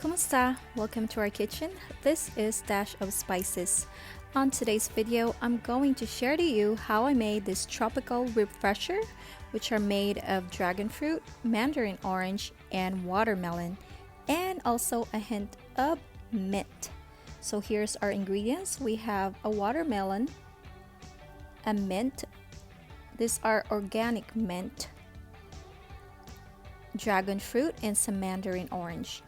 Kumusta? Welcome to our kitchen. This is Dash of Spices. On today's video, I'm going to share to you how I made this tropical refresher, which are made of dragon fruit, mandarin orange, and watermelon, and also a hint of mint. So here's our ingredients. We have a watermelon, a mint. These are organic mint, dragon fruit, and some mandarin orange.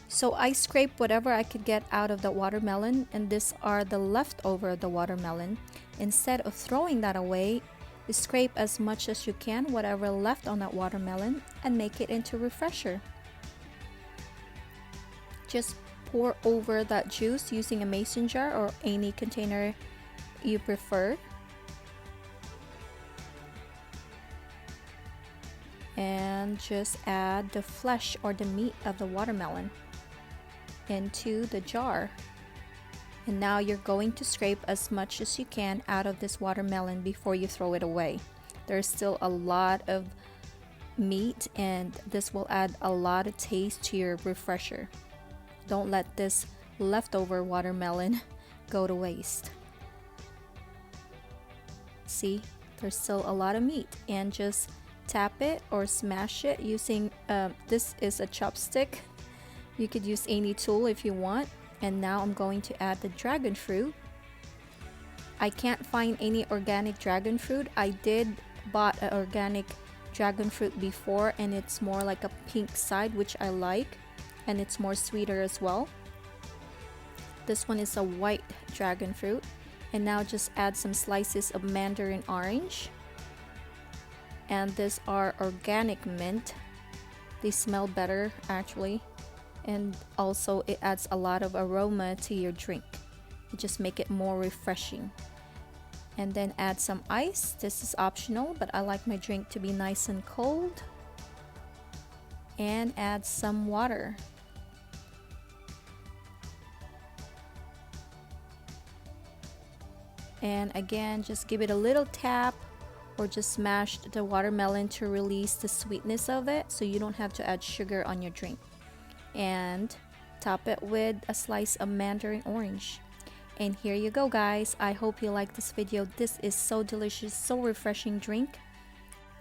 So I scraped whatever I could get out of the watermelon, and these are the leftover of the watermelon. Instead of throwing that away, scrape as much as you can whatever left on that watermelon and make it into refresher. Just pour over that juice using a mason jar or any container you prefer. And just add the flesh or the meat of the watermelon into the jar. And now you're going to scrape as much as you can out of this watermelon before you throw it away. There's still a lot of meat, and this will add a lot of taste to your refresher. Don't let this leftover watermelon go to waste. See, there's still a lot of meat, and just tap it or smash it using this is a chopstick. You could use any tool if you want. And now I'm going to add the dragon fruit. I can't find any organic dragon fruit. I did bought an organic dragon fruit before, and it's more like a pink side, which I like, and it's more sweeter as well. This one is a white dragon fruit. And now just add some slices of mandarin orange. And these are organic mint. They smell better actually, and also it adds a lot of aroma to your drink. You just make it more refreshing. And then add some ice. This is optional, but I like my drink to be nice and cold. And add some water. And again, just give it a little tap, or just smash the watermelon to release the sweetness of it, so you don't have to add sugar on your drink. And top it with a slice of mandarin orange. And here you go, guys. I hope you like this video. This is so delicious, so refreshing drink.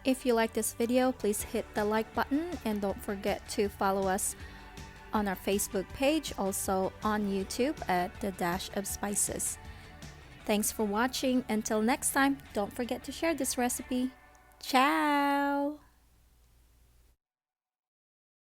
If you like this video, please hit the like button, and don't forget to follow us on our Facebook page, also on YouTube at the Dash of Spices. Thanks for watching. Until next time, don't forget to share this recipe. Ciao!